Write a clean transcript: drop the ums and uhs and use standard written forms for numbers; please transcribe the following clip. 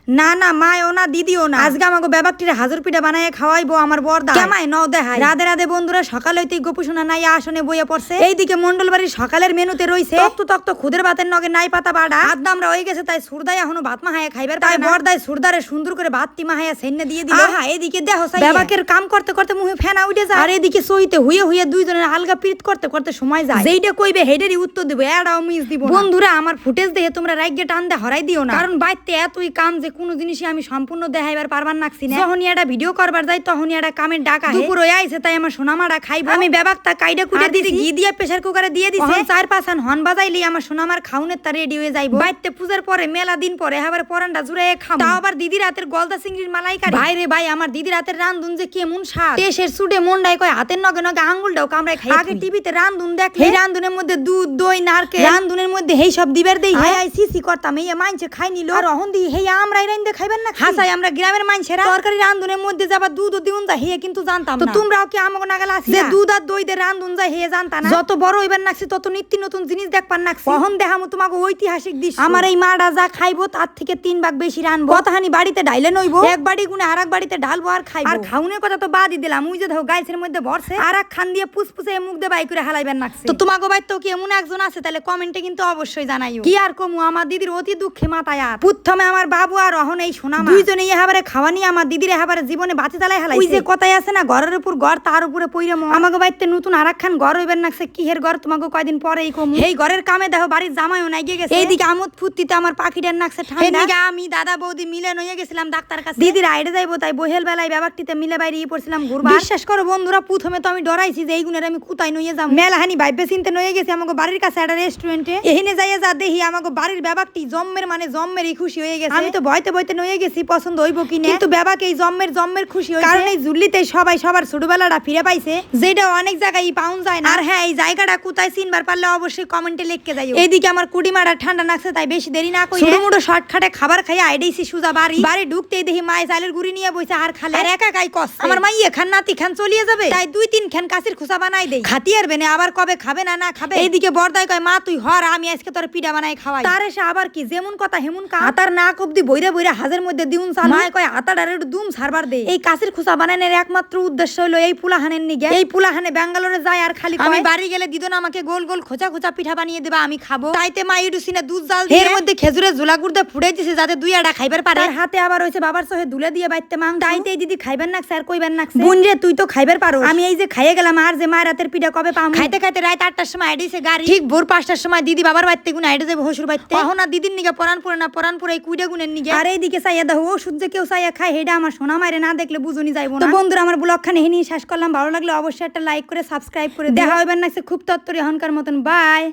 না না মায়ও না দিদিও না, আজকে আমাকে বেবাকটিরে হাজর পিঠা বানায় খাওয়াইবো আমার বরদা। কেমায় নও দেখাই। রাধে রাধে বন্ধুরা, সকাল হইতেই গোপুসোনা নাই আসনে বইয়ে পড়ছে। এইদিকে মন্ডল বাড়ির সকালের মেনুতে রইছে তক্ত খুদের ভাতের নগে নাই পাতা বাড়া আদা আমরা হয়ে গেছে, তাই সুরদাই এখনো ভাত মাহায়া খাইবার, তাই বরদাই সুরদারে সুন্দর করে ভাত মাহায়া সেন্নে দিয়ে দিল। আহা এদিকে দেখো বেবাকের কাম করতে করতে মুহে ফেনা উঠে যায়, আর এদিকে সইতে হুয়ে হুয়ে দুইজনের আলগা পিরিত করতে করতে সময় যায়। যেইটা কইবে হেডেরই উত্তর দিব, এটাও মিস দিব। বন্ধুরা আমার ফুটেজ দেখে তোমরা রাইগে টান দে হরাই দিও না, কারণ বাইতে এতই কাম যে কোনো জিনিসই আমি সম্পূর্ণ দেখাইবার পারবার নাকছি না। যখনই এটা ভিডিও করবার যাই তখনই এটা কামের ডাকা দুপুর হয়ে আইছে, তাই আমার সোনামারা খাইবো। আমি বেবাকটা কাইডা কুইডা দিছি, ঘি দিয়ে প্রেসার কুকারে দিয়ে দিছি। 4-5 হন বাজাইলি আমার সোনামার খাউনের তা রেডি হয়ে যাইবো। বাইতে পূজার পরে মেলা দিন পরে আবার পরান্ডা জুড়ে খাবো। তাও আবার দিদি রাতের গলদা চিংড়ির মালাইকারি। ভাইরে ভাই আমার দিদি রাতের রান্ধুন যে কেমন স্বাদ, টেশের সুডে মন্ডাই কয় হাতের নগে নগে আঙ্গুলটাও কামড়ায় খাই। আগে টিভিতে রান্ধুন দেখলে এই রান্ধুনের মধ্যে দুধ দই নারকেল, রান্ধুনের মধ্যে হেই সব দিবার দেই। হাই হাই সিসি করতাম, এই মাইনছে খাই নিল, আর অহন দি হেই আমরাই রাইন্দে খাইবেন না। হাসাই আমরা গ্রামের মাইনছেরা তরকারি রান্ধুনের মধ্যে যাবা দুধ দিউন যা হে কিন্তু জানতাম না। তো তোমরাও কি আমাকে নাগাল আছি যে দুধ আর দই দিয়ে রান্ধুন যা হে জানতা না? যত বড় হইবার নাকছি তত নিত্য নতুন জিনিস দেখবার নাকছি। অহন দেখামু তোমাকে ঐতিহাসিক দৃশ্য। আমার এই মাডা যা খাইবো তার থেকে 3 ভাগ বেশি রানবো। কতখানি বাড়িতে ডাইলে নইবো, এক বাড়ি গুনে আরেক বাড়িতে ঢালবো আর খাইবো। আর খাউনের কথা তো বাদই দিলাম, ওই যে দেখো গাইছের মধ্যে ভরছে আর এক খান দিয়ে পুসপুসে মুখ দিয়ে বাই করে হালাইবার নাকছে। তো তোমাকে বাইতো কি এমন একজন আছে তাহলে কমেন্টে কিন্তু অবশ্যই জানাইও। কি আর কমু, আমার দিদির অতি দুঃখে মাথায় আর প্রথমে আমার বাবু আর অহন এই সোনামা দুইজনেই এবারে খাওয়ানি আমার দিদির এবারে জীবনে বাতি জ্বালাই হালাই। ওই যে কথাই আছে না, ঘরের উপর ঘর তার উপরে পইরে মন। আমাকে বাইতে নতুন আরেক খান ঘর হইবার নাকছে। কিহের ঘর তোমাকে কয়দিন পরেই কমু। এই ঘরের কামে দেখো বাড়ির জামাইও নাই গেছে। এইদিকে আমোদ ফুর্তিতে আমার পাখিটার নাকছে ঠান্ডা। আমি দাদা বৌদি মিলে নইয়ে গেছিলাম ডাক্তার কাছে, দিদির আইডে যাইবো, তাই বহেল বেলায় ব্যাপারটিতে মিলে বাইরে পড়ছিলাম ঘুরবা। বিশ্বাস করো বন্ধুরা, প্রথমে তো আমি ডরাইছি যে এই গুণের আমি কোথায় নইয়ে যাবো। মেলাহানি ভাইবে চিনতে নইয়ে গেছি আমাকে বাড়ির কাছে একটা রেস্টুরেন্টে। এখানে যাইয়া যা দেখি আমাকে বাড়ির ব্যাপারটি জম্মেরই খুশি হয়ে গেছে। আমি তো ভয়তে ভয়তে নইয়ে গেছি পছন্দ হইব কিনা, কিন্তু ব্যাপাকে এই জম্মের খুশি হয়েছে, কারণ এই জুল্লিতে সবাই সবার ছোটবেলাটা ফিরে পাইছে, যেটা অনেক জায়গায় পাউন যায় না। আর হ্যাঁ, এই জায়গাটা কোথায় চিনবার পারলে অবশ্যই কমেন্টে লিখে যাইও। এইদিকে আমার কুড়িমারা ঠান্ডা নাকছে, তাই বেশি দেরি না করে ছোটমোটো শর্টকাটে খাবার খাইয়া আইডেছি সুজা বাড়ি ঢুকতেই দেখি মায়ে চালের গুড়ি নিয়ে বইছে আর খালে। আর একা গাই কস আমার মাই এখান নাতি খান চলিয়ে যাবে, তাই 2-3 খান কাশির খুসা বানাই দেই। খাতি আর বেনে আবার কবে খাবে না খাবে। এইদিকে বড়দাই কয় মা তুই হর, আমি আজকে তোর পিঠা বানাই খাওয়াই। তার এসে আবার কি যেমন কথা হেমন কা আতার না কবদি বইরা হাজের মধ্যে দিউন চাল। মায় কয় আতাটার একটু দুম সারবার দে। এই কাশির খুসা বানানোর একমাত্র উদ্দেশ্য হলো এই পুলাহানের নিগে। এই পুলাহানে ব্যাঙ্গালোরে যায় আর খালি আমি বাড়ি গেলে দিদন আমাকে গোল গোল খোঁচা পিঠা বানিয়ে দেবা, আমি খাবো। তাইতে মা ইডুসিনে দুধ জাল দিয়ে এর মধ্যে খেজুরের ঝোলা গুড় দিয়ে ফুটাই দিছে যাতে দুই আড়া খাইবার পারে। আর হাতে আবার হইছে বাবার সহে দুলে দিয়ে বাইতে মাংস। তাইতে দিদি খাইবার নাকছে আর কইবার নাকছে বোন রে তুই তো খাইবার পারো। আমি এই যে খাইয়ে গেলাম আর যে মায়ের রাতের পিঠা কবে পাম। খাইতে খাইতে রাত 8টার সময় আইডিছে গাড়ি, ঠিক ভোর 5টার সময় দিদি বাবার বাড়িতে গুনে আইডে যাবে হসুর বাড়িতে। তখন আর দিদির নিগে পরান পুরে কুইডা গুনের নিগে। আর এইদিকে চাইয়া দেখো ওষুধ যে কেউ চাইয়া খায়, হেডা আমার সোনা মায়ের না দেখলে বুঝুনি যাইবো না। তো বন্ধুরা আমার ব্লগখানে এখানেই শেষ করলাম। ভালো লাগলে অবশ্যই একটা লাইক করে সাবস্ক্রাইব করে দেখা হইবার নাকছে খুব তত্তরি এখনকার মতন। বাই।